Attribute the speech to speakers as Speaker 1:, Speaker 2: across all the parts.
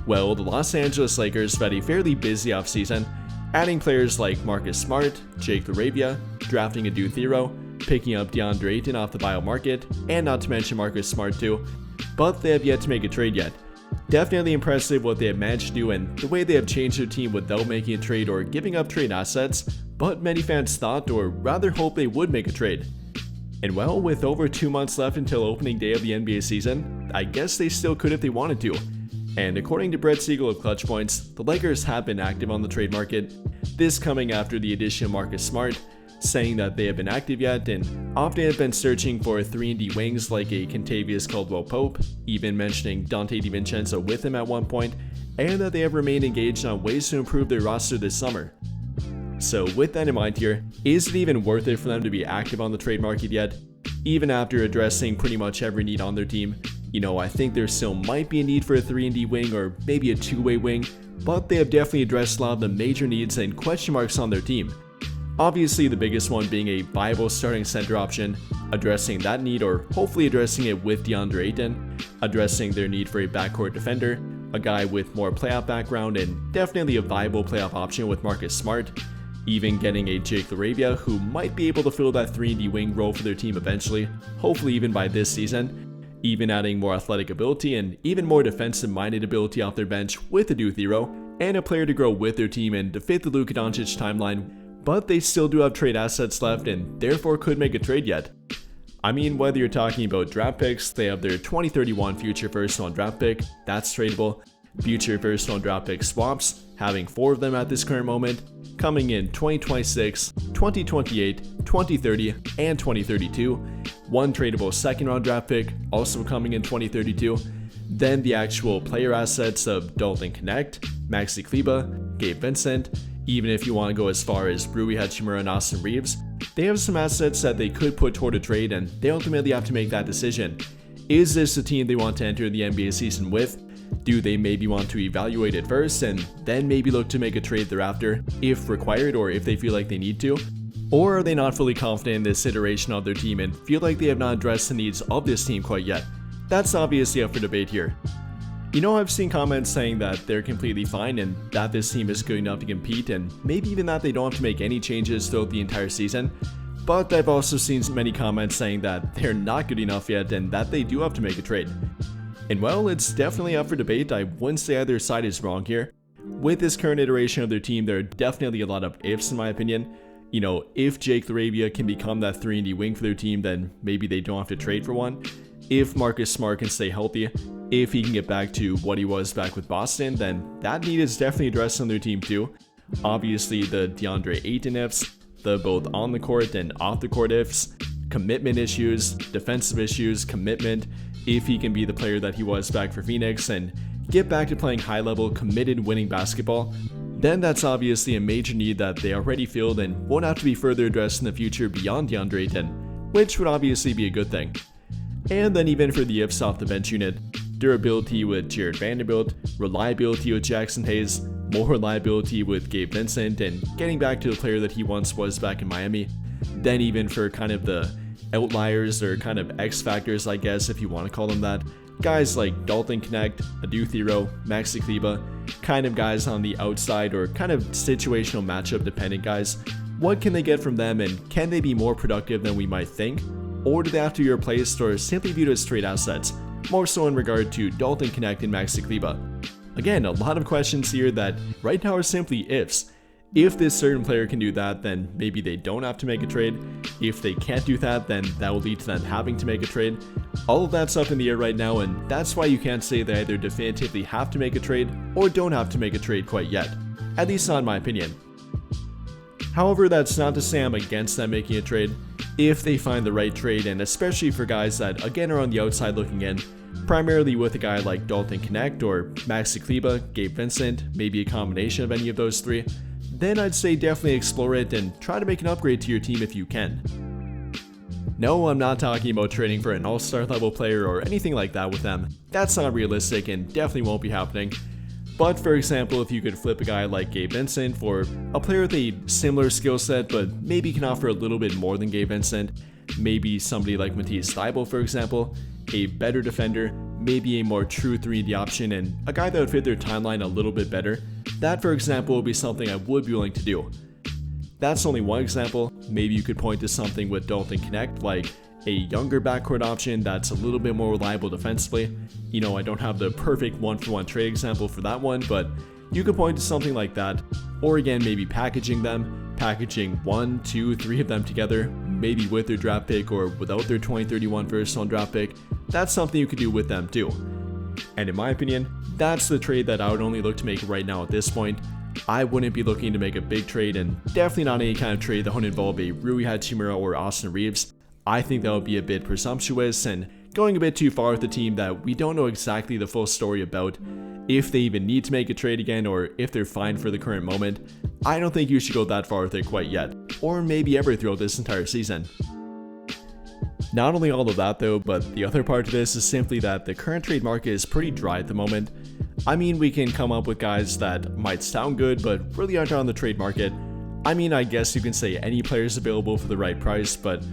Speaker 1: Well, the Los Angeles Lakers have had a fairly busy offseason, adding players like Marcus Smart, Jake LaRavia, drafting a Adou Thiero, picking up DeAndre Ayton off the bio market, and not to mention Marcus Smart too, but they have yet to make a trade yet. Definitely impressive what they have managed to do and the way they have changed their team without making a trade or giving up trade assets, but many fans thought or rather hoped they would make a trade. And well, with over 2 months left until opening day of the NBA season, I guess they still could if they wanted to. And according to Brett Siegel of Clutch Points, the Lakers have been active on the trade market, this coming after the addition of Marcus Smart, saying that they have been active yet and often have been searching for 3-and-D wings like a Kentavious Caldwell-Pope, even mentioning Dante DiVincenzo with him at one point, and that they have remained engaged on ways to improve their roster this summer. So with that in mind here, is it even worth it for them to be active on the trade market yet? Even after addressing pretty much every need on their team, I think there still might be a need for a 3-and-D wing or maybe a two-way wing, but they have definitely addressed a lot of the major needs and question marks on their team. Obviously the biggest one being a viable starting center option, addressing that need or hopefully addressing it with DeAndre Ayton, addressing their need for a backcourt defender, a guy with more playoff background and definitely a viable playoff option with Marcus Smart, even getting a Jake LaRavia who might be able to fill that 3-and-D wing role for their team eventually, hopefully even by this season, even adding more athletic ability and even more defensive-minded ability off their bench with Adou Thiero, and a player to grow with their team and to fit the Luka Doncic timeline, but they still do have trade assets left and therefore could make a trade yet. I mean, whether you're talking about draft picks, they have their 2031 future first-round draft pick, that's tradable, future first-round draft pick swaps, having 4 of them at this current moment, coming in 2026, 2028, 2030, and 2032, one tradable second-round draft pick, also coming in 2032, then the actual player assets of Dalton Knecht, Maxi Kleber, Gabe Vincent, even if you want to go as far as Rui Hachimura and Austin Reeves, they have some assets that they could put toward a trade and they ultimately have to make that decision. Is this the team they want to enter the NBA season with? Do they maybe want to evaluate it first and then maybe look to make a trade thereafter, if required or if they feel like they need to? Or are they not fully confident in this iteration of their team and feel like they have not addressed the needs of this team quite yet? That's obviously up for debate here. I've seen comments saying that they're completely fine and that this team is good enough to compete and maybe even that they don't have to make any changes throughout the entire season. But I've also seen many comments saying that they're not good enough yet and that they do have to make a trade. And well, it's definitely up for debate. I wouldn't say either side is wrong here. With this current iteration of their team, there are definitely a lot of ifs in my opinion. If Jake LaRavia can become that 3-and-D wing for their team, then maybe they don't have to trade for one. If Marcus Smart can stay healthy, if he can get back to what he was back with Boston, then that need is definitely addressed on their team too. Obviously the DeAndre Ayton ifs, the both on the court and off the court ifs, commitment issues, defensive issues, commitment, if he can be the player that he was back for Phoenix and get back to playing high level committed winning basketball, then that's obviously a major need that they already filled and won't have to be further addressed in the future beyond DeAndre Ayton, which would obviously be a good thing. And then even for the ifs off the bench unit, durability with Jared Vanderbilt, reliability with Jackson Hayes, more reliability with Gabe Vincent, and getting back to the player that he once was back in Miami. Then even for kind of the outliers or kind of X factors, I guess if you want to call them that, guys like Dalton Knecht, Adou Thiero, Maxi Kleber, kind of guys on the outside or kind of situational matchup dependent guys. What can they get from them and can they be more productive than we might think? Or do they have to be replaced or simply viewed as trade assets? More so in regard to Dalton Knecht and Maxi Kleber. Again, a lot of questions here that right now are simply ifs. If this certain player can do that, then maybe they don't have to make a trade. If they can't do that, then that will lead to them having to make a trade. All of that's up in the air right now, and that's why you can't say they either definitively have to make a trade or don't have to make a trade quite yet. At least not in my opinion. However, that's not to say I'm against them making a trade. If they find the right trade, and especially for guys that again are on the outside looking in, primarily with a guy like Dalton Knecht or Maxi Kleber, Gabe Vincent, maybe a combination of any of those three, then I'd say definitely explore it and try to make an upgrade to your team if you can. No, I'm not talking about trading for an all-star level player or anything like that with them. That's not realistic and definitely won't be happening. But for example, if you could flip a guy like Gabe Vincent for a player with a similar skill set but maybe can offer a little bit more than Gabe Vincent, maybe somebody like Matisse Thybulle for example, a better defender, maybe a more true 3D option and a guy that would fit their timeline a little bit better, that for example would be something I would be willing to do. That's only one example. Maybe you could point to something with Dalton Knecht, like a younger backcourt option that's a little bit more reliable defensively. You know, I don't have the perfect one-for-one trade example for that one, but you could point to something like that. Or again, maybe packaging 1, 2, 3 of them together, maybe with their draft pick or without their 2031 first-round draft pick. That's something you could do with them too. And in my opinion, that's the trade that I would only look to make right now at this point. I wouldn't be looking to make a big trade, and definitely not any kind of trade that would involve a Rui Hachimura or Austin Reeves. I think that would be a bit presumptuous and going a bit too far with a team that we don't know exactly the full story about. If they even need to make a trade again, or if they're fine for the current moment, I don't think you should go that far with it quite yet, or maybe ever throughout this entire season. Not only all of that though, but the other part of this is simply that the current trade market is pretty dry at the moment. I mean, we can come up with guys that might sound good, but really aren't on the trade market. I mean, I guess you can say any player is available for the right price, but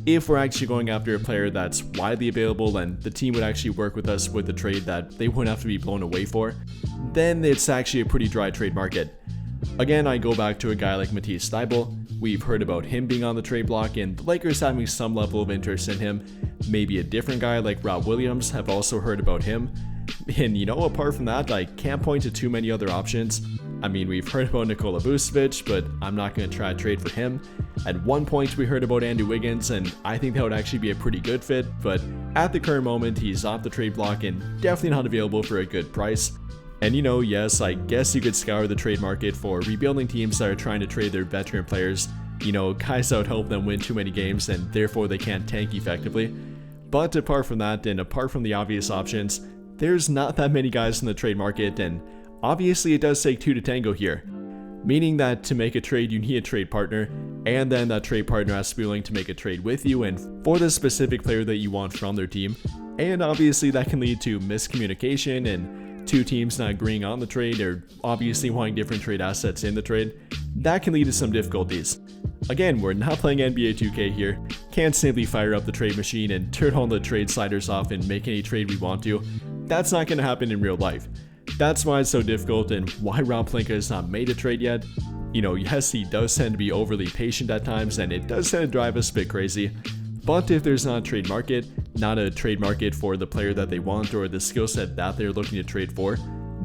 Speaker 1: if we're actually going after a player that's widely available and the team would actually work with us with a trade that they wouldn't have to be blown away for, then it's actually a pretty dry trade market. Again, I go back to a guy like Matisse Thybulle. We've heard about him being on the trade block and the Lakers having some level of interest in him. Maybe a different guy like Rob Williams have also heard about him. And you know, apart from that, I can't point to too many other options. I mean, we've heard about Nikola Vucevic, but I'm not going to try to trade for him. At one point, we heard about Andrew Wiggins, and I think that would actually be a pretty good fit, but at the current moment, he's off the trade block and definitely not available for a good price. And you know, yes, I guess you could scour the trade market for rebuilding teams that are trying to trade their veteran players. You know, guys that would help them win too many games and therefore they can't tank effectively. But apart from that, and apart from the obvious options, there's not that many guys in the trade market, and obviously it does take two to tango here. Meaning that to make a trade you need a trade partner, and then that trade partner has to be willing to make a trade with you and for the specific player that you want from their team. And obviously that can lead to miscommunication and two teams not agreeing on the trade, or obviously wanting different trade assets in the trade. That can lead to some difficulties. Again, we're not playing NBA 2K here. Can't simply fire up the trade machine and turn all the trade sliders off and make any trade we want to. That's not going to happen in real life. That's why it's so difficult and why Rob Pelinka has not made a trade yet. You know, yes, he does tend to be overly patient at times and it does tend to drive us a bit crazy. But if there's not a trade market for the player that they want or the skill set that they're looking to trade for,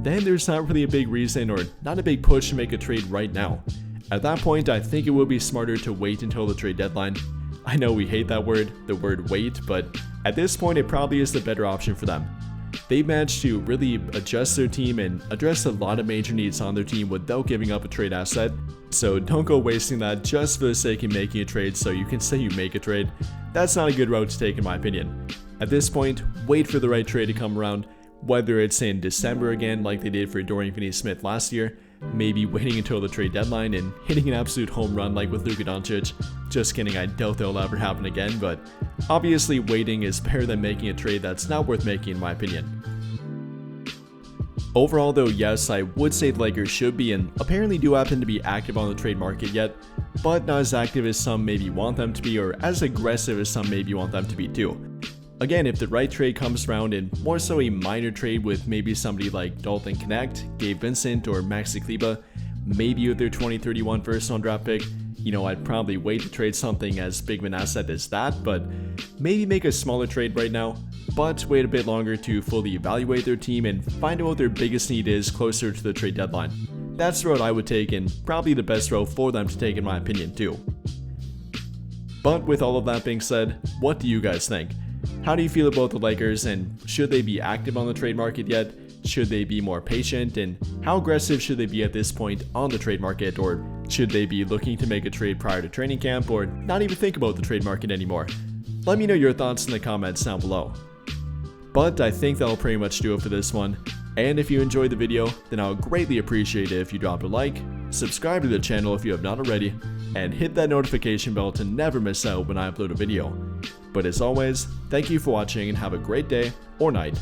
Speaker 1: then there's not really a big reason or not a big push to make a trade right now. At that point, I think it would be smarter to wait until the trade deadline. I know we hate that word, the word wait, but at this point it probably is the better option for them. They've managed to really adjust their team and address a lot of major needs on their team without giving up a trade asset. So don't go wasting that just for the sake of making a trade so you can say you make a trade. That's not a good route to take in my opinion. At this point, wait for the right trade to come around, whether it's in December again like they did for Dorian Finney-Smith last year, maybe waiting until the trade deadline and hitting an absolute home run like with Luka Doncic. Just kidding, I doubt that'll ever happen again, but obviously waiting is better than making a trade that's not worth making in my opinion. Overall though, yes, I would say the Lakers should be and apparently do happen to be active on the trade market yet, but not as active as some maybe want them to be or as aggressive as some maybe want them to be too. Again, if the right trade comes around and more so a minor trade with maybe somebody like Dalton Knecht, Gabe Vincent, or Maxi Kleber, maybe with their 2031 first-round draft pick, you know, I'd probably wait to trade something as big of an asset as that, but maybe make a smaller trade right now, but wait a bit longer to fully evaluate their team and find out what their biggest need is closer to the trade deadline. That's the route I would take and probably the best route for them to take in my opinion too. But with all of that being said, what do you guys think? How do you feel about the Lakers, and should they be active on the trade market yet? Should they be more patient, and how aggressive should they be at this point on the trade market, or should they be looking to make a trade prior to training camp or not even think about the trade market anymore? Let me know your thoughts in the comments down below. But I think that'll pretty much do it for this one, and if you enjoyed the video, then I would greatly appreciate it if you dropped a like, subscribe to the channel if you have not already, and hit that notification bell to never miss out when I upload a video. But as always, thank you for watching and have a great day or night.